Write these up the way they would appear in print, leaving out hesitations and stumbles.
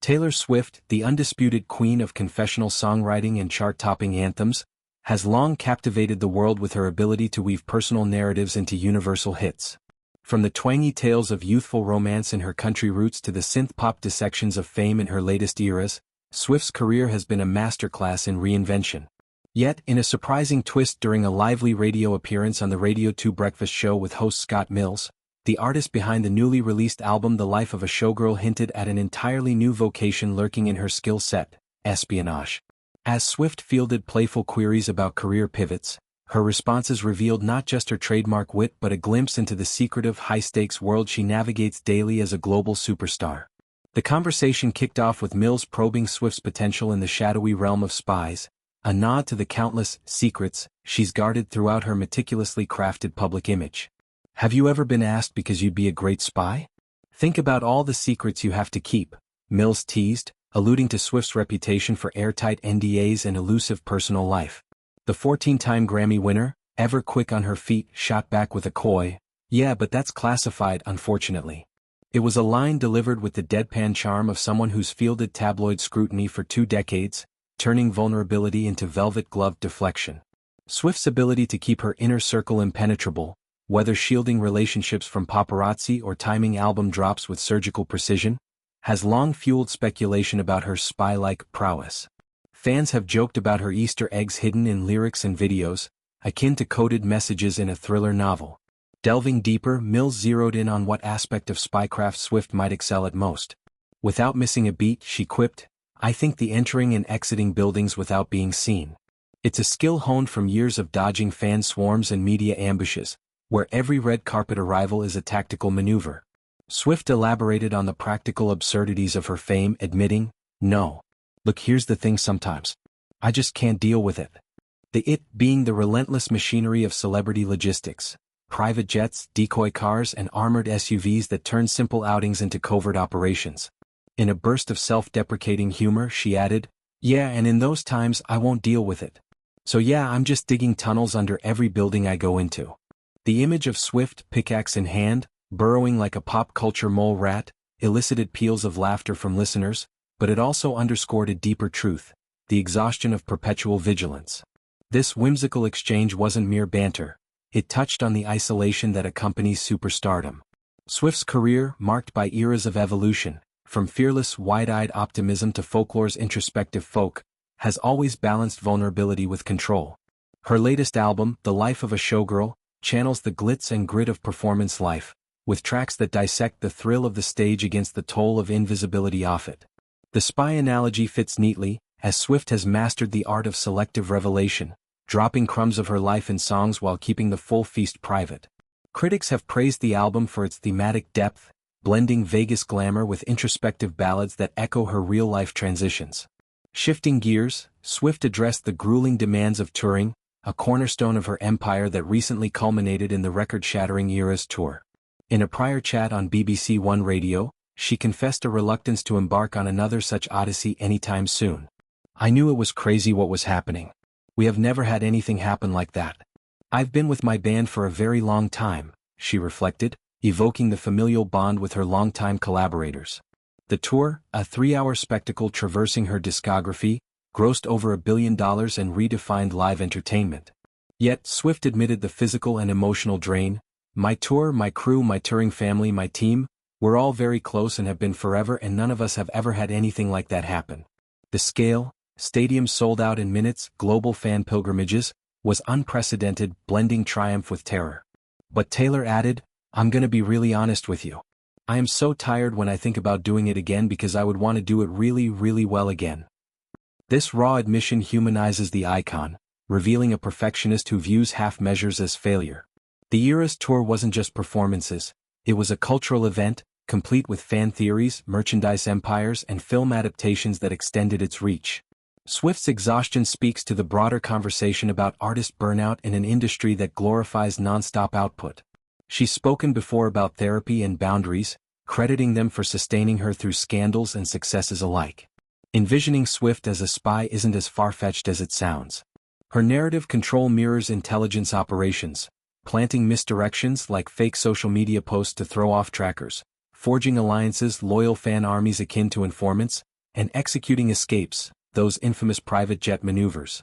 Taylor Swift, the undisputed queen of confessional songwriting and chart-topping anthems, has long captivated the world with her ability to weave personal narratives into universal hits. From the twangy tales of youthful romance in her country roots to the synth-pop dissections of fame in her latest eras, Swift's career has been a masterclass in reinvention. Yet, in a surprising twist during a lively radio appearance on the Radio 2 Breakfast Show with host Scott Mills, the artist behind the newly released album The Life of a Showgirl hinted at an entirely new vocation lurking in her skill set: espionage. As Swift fielded playful queries about career pivots, her responses revealed not just her trademark wit but a glimpse into the secretive, high-stakes world she navigates daily as a global superstar. The conversation kicked off with Mills probing Swift's potential in the shadowy realm of spies, a nod to the countless secrets she's guarded throughout her meticulously crafted public image. Have you ever been asked because you'd be a great spy? Think about all the secrets you have to keep, Mills teased, alluding to Swift's reputation for airtight NDAs and elusive personal life. The 14-time Grammy winner, ever quick on her feet, shot back with a coy, "Yeah, but that's classified, unfortunately." It was a line delivered with the deadpan charm of someone who's fielded tabloid scrutiny for 2 decades, turning vulnerability into velvet-gloved deflection. Swift's ability to keep her inner circle impenetrable, whether shielding relationships from paparazzi or timing album drops with surgical precision, has long fueled speculation about her spy-like prowess. Fans have joked about her Easter eggs hidden in lyrics and videos, akin to coded messages in a thriller novel. Delving deeper, Mills zeroed in on what aspect of spycraft Swift might excel at most. Without missing a beat, she quipped, "I think the entering and exiting buildings without being seen. It's a skill honed from years of dodging fan swarms and media ambushes, where every red carpet arrival is a tactical maneuver." Swift elaborated on the practical absurdities of her fame, admitting, "No. Look, here's the thing, sometimes I just can't deal with it." The "it" being the relentless machinery of celebrity logistics, private jets, decoy cars, and armored SUVs that turn simple outings into covert operations. In a burst of self-deprecating humor, she added, "Yeah, and in those times I won't deal with it. So yeah, I'm just digging tunnels under every building I go into." The image of Swift, pickaxe in hand, burrowing like a pop culture mole rat, elicited peals of laughter from listeners, but it also underscored a deeper truth: the exhaustion of perpetual vigilance. This whimsical exchange wasn't mere banter. It touched on the isolation that accompanies superstardom. Swift's career, marked by eras of evolution, from fearless, wide-eyed optimism to folklore's introspective folk, has always balanced vulnerability with control. Her latest album, The Life of a Showgirl, channels the glitz and grit of performance life, with tracks that dissect the thrill of the stage against the toll of invisibility off it. The spy analogy fits neatly, as Swift has mastered the art of selective revelation, dropping crumbs of her life in songs while keeping the full feast private. Critics have praised the album for its thematic depth, blending Vegas glamour with introspective ballads that echo her real-life transitions. Shifting gears, Swift addressed the grueling demands of touring, a cornerstone of her empire that recently culminated in the record-shattering Eras Tour. In a prior chat on BBC One Radio, she confessed a reluctance to embark on another such odyssey anytime soon. "I knew it was crazy what was happening. We have never had anything happen like that. I've been with my band for a very long time," she reflected, evoking the familial bond with her longtime collaborators. The tour, a 3-hour spectacle traversing her discography, grossed over $1 billion and redefined live entertainment. Yet, Swift admitted the physical and emotional drain. "My tour, my crew, my touring family, my team, we're all very close and have been forever, and none of us have ever had anything like that happen. The scale, stadiums sold out in minutes, global fan pilgrimages, was unprecedented, blending triumph with terror." But Taylor added, "I'm gonna be really honest with you. I am so tired when I think about doing it again because I would want to do it really, really well again." This raw admission humanizes the icon, revealing a perfectionist who views half measures as failure. The Eras Tour wasn't just performances, it was a cultural event, complete with fan theories, merchandise empires, and film adaptations that extended its reach. Swift's exhaustion speaks to the broader conversation about artist burnout in an industry that glorifies non-stop output. She's spoken before about therapy and boundaries, crediting them for sustaining her through scandals and successes alike. Envisioning Swift as a spy isn't as far-fetched as it sounds. Her narrative control mirrors intelligence operations, planting misdirections like fake social media posts to throw off trackers, forging alliances, loyal fan armies akin to informants, and executing escapes, those infamous private jet maneuvers.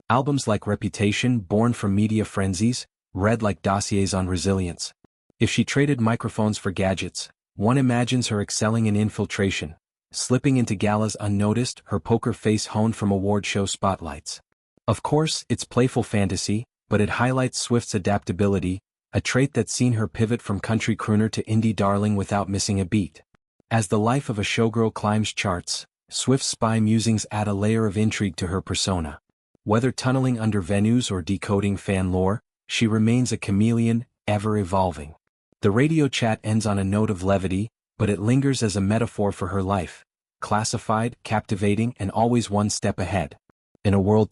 Albums like Reputation, born from media frenzies, read like dossiers on resilience. If she traded microphones for gadgets, one imagines her excelling in infiltration, slipping into galas unnoticed, her poker face honed from award show spotlights. Of course, it's playful fantasy, but it highlights Swift's adaptability, a trait that's seen her pivot from country crooner to indie darling without missing a beat. As the life of a showgirl climbs charts, Swift's spy musings add a layer of intrigue to her persona. Whether tunneling under venues or decoding fan lore, she remains a chameleon, ever evolving. The radio chat ends on a note of levity, but it lingers as a metaphor for her life, classified, captivating, and always one step ahead. In a world